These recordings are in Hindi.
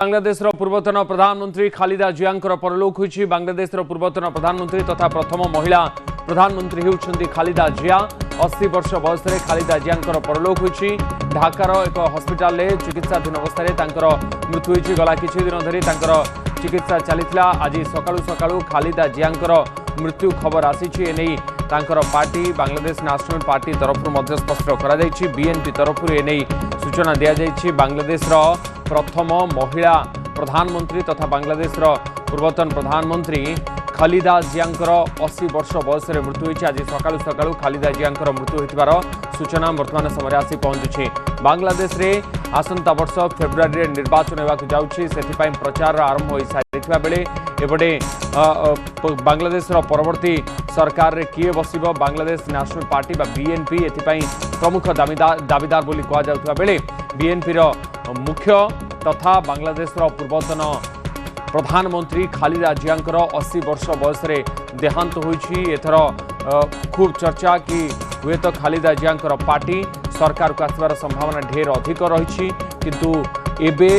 बांग्लादेश पूर्वतन प्रधानमंत्री खालिदा जियाଙ୍କର परलोक होइछि। बांग्लादेश पूर्वतन प्रधानमंत्री तथा प्रथम महिला प्रधानमंत्री होउछन्ती खालिदा जिया। 80 वर्ष बयस रे खालिदा जियाଙ୍କର परलोक होइछि। ढाकार एक हॉस्पिटल रे चिकित्साधीन अवस्था रे तांकर मृत्यु होइछि। गला किछि दिन धरि तांकर चिकित्सा चलिथिला। आज सकाळु सकाळु खालिदा जियाଙ୍କର मृत्यु खबर आसीछि। एनै तांकर पार्टी बांग्लादेश नेशनल पार्टी तरफ मध्य स्पष्ट करा जायछि। बीएनपी तरफ एनै सूचना दिया जायछि। बांग्लादेश प्रथम महिला प्रधानमंत्री तथा बांग्लादेश पूर्वतन प्रधानमंत्री खालिदा जियाଙ୍କର 80 वर्ष बयस मृत्यु होइछि। आज सकाळु सकाळु खालिदा जियाଙ୍କର मृत्यु होइथिबार सूचना वर्तमान समय आसी पहुंचुछि। बांग्लादेश रे आसंता वर्ष फेब्रुआरी निर्वाचन होबाक जाउछि। सेथिपाई प्रचार आरंभ होई सारिथिबा बेले एबडे बांग्लादेश परवर्ती सरकार रे किए बसिबो बांग्लादेश नेशनल पार्टी बा बीएनपी एथिपाई प्रमुख दाबीदार बोली कहा जाउथबा बेले बीएनपी रो मुख्य तथा बांग्लादेश पूर्वतन प्रधानमंत्री खालिदा जियाଙ୍କର 80 वर्ष बयस देहांत होइछि। एथर खूब चर्चा कि हुए तो खालिदा जियाଙ୍କର पार्टी सरकार को आसबार संभावना ढेर अधिक रही, किंतु एबे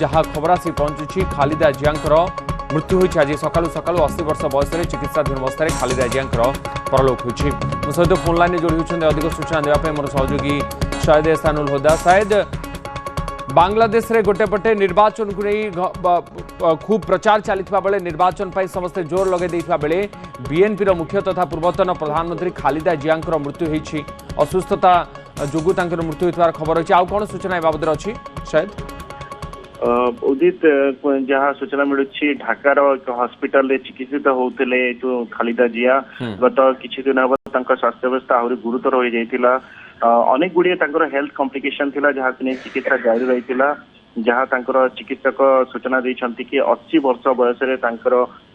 जहाँ खबर आसी पहुंचुछि खालिदा जियाଙ୍କର मृत्यु होइछि। आज सकाळु सकाळु 80 वर्ष बयस चिकित्साधीन अवस्था खालिदा जियाଙ୍କର परलोक होइछि। मो सहित फोन लाइन जोड़ी होइछन्ते अधिक सूचना देवाई मोर सहयोगी शायद एहसानुल हुदा। शायद बांग्लादेश रे गोटे पटे निर्वाचन को नहीं खूब प्रचार चलता बेले निर्वाचन पर समस्ते जोर लगे देइथबा बेले बीएनपी रो मुख्य तथा पूर्वतन प्रधानमंत्री खालिदा जियाଙ୍କର मृत्यु होइछि। असुस्थता जोगु तांकर मृत्यु होइथबार खबर होइछि। आ कोन सूचना ए बाबद अछि शायद उदित जहाँ सूचना मिलूँ ढाकार हॉस्पिटल रे चिकित्सित होते जो खालिदा जिया गत किछि दिन हम स्वास्थ्य अवस्था आहरी गुरुतर हो जाइतिला। अनेक गुड़िए हेल्थ कॉम्प्लिकेशन थिला जहाँ चिकित्सा जारी रही। जहाँ चिकित्सक सूचना देइछन्ति कि 80 वर्ष बयस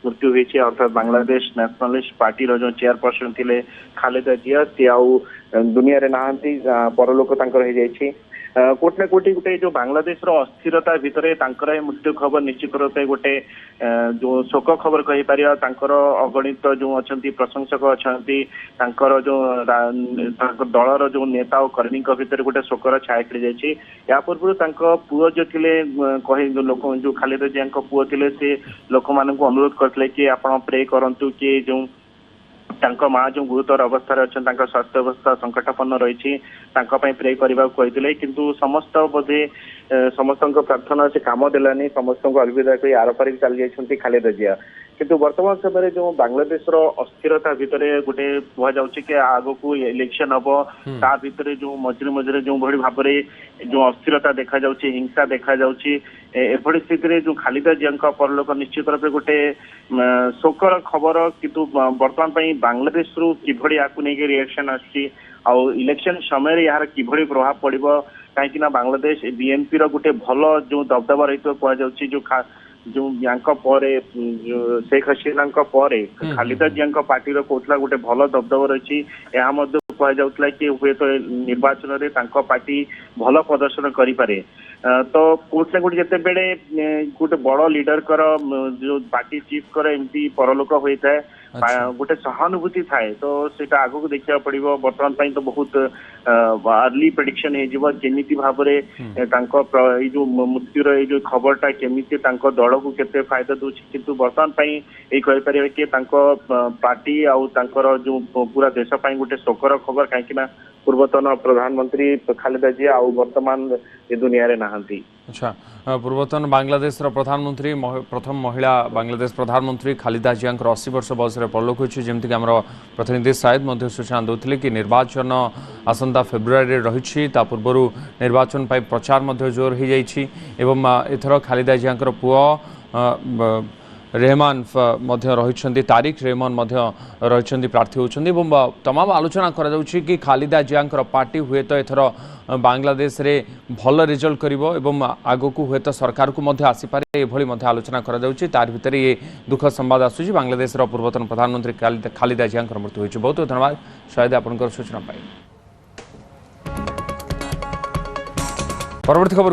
मृत्यु होइछि। अर्थात बांग्लादेश नेशनलिस्ट पार्टी जो चेयरपर्सन थिले खालिदा जिया सी आउ दुनिया रे नाहंती परलोक तांकर हो जाइछि। कोट ना कोटी गोटे जो बांग्लादेश अस्थिरता भितर मृत्यु खबर निश्चित रूपे गोटे जो शोक खबर कही पार। अगणित जो अच्छा प्रशंसक अच्छा जो दलर जो नेता और कर्मी भितर गोटे शोकर छाया खेली जाइए। या पूर्व पुओ जो थे कही लोक जो खालिदा जिया पुओ थे से लोक मान अनुरोध करते कि आप प्रे करंतु कि जो माँ जो गुरुतर अवस्था अच्छा स्वास्थ्य अवस्था संकटापन्न रही प्रे करने को किंतु समस्त बोधे समस्त प्रार्थना से काम देलानी। समस्त अलविदा कही आर पारिक चली जाइए खालिदा जिया। किंतु वर्तमान समय जो बांग्लादेश अस्थिरता भितर गोटे कहुचे कि आग को इलेक्शन हम ता भितर जो मझे मझे जो भाई भाव जो अस्थिरता देखा जाउछि हिंसा देखा जाउछि एभଳି स्थिति जो खालिदा जिया परलोक निश्चित रूप गोटे शोकर खबर। किंतु वर्तमान बांग्लादेश रु किभଳି आकु नहीं रिएक्शन आछि आउ इलेक्शन समय यार किभଳି प्रभाव पड़िबो कहीं बांग्लादेश बीएनपी रो गोटे भल जो दबदबा रही कहुचे जो शेख हसीना खालिदा जिया पार्टी कहला गोटे भल दबदबा रही। कहला कि हुए तो निर्वाचन रे पार्टी भल प्रदर्शन करें। तो कोट ना कोट जिते बेले गोटे बड़ लीडर कर जो पार्टी चीफ कर एमती परलोक होता है गोटे सहानुभूति थाए। तो सेटा आगो को देखा पड़ो। बर्तमान तो बहुत अर्ली प्रेडिक्शन होमी भाव जो मृत्युर जो खबरटा केमी दल को केते फायदा दूसरी। किंतु बर्तमान यही कहीपर कि पार्टी आउ जो पूरा देश गोटे शोकर खबर कहीं पूर्वतन प्रधानमंत्री खालिदा जिया आउ वर्तमान ए दुनिया रे नाहंती। अच्छा पूर्वतन बांग्लादेश प्रधानमंत्री प्रथम महिला बांग्लादेश प्रधानमंत्री खालिदा जियाଙ୍କର 80 वर्ष बयस परलोक होइछि। जेमति हमर प्रतिनिधि शायद सूचना दौले कि निर्वाचन आसंता फेब्रुआरी रही पूर्व निर्वाचन पर प्रचार जोर हो जाइछि। एवं एथर खालिदा जियाଙ୍କର पुओ रेहमान रही तारिक रेहमान रही प्रार्थी होती। तमाम आलोचना कि खालिदा जियाଙ୍କର पार्टी हुए तो एथर बांग्लादेश रे भल रिजल्ट करिवो एवं आगो को हुए तो सरकार को आसीपारे एभली आलोचना तार भितर ये दुख संवाद आसुची। बांग्लादेश पूर्वतन प्रधानमंत्री खालिदा जियाଙ୍କର मृत्यु होइछि। बहुत बहुत धन्यवाद शायद आपनकर सूचना पाई। परवर्ती खबर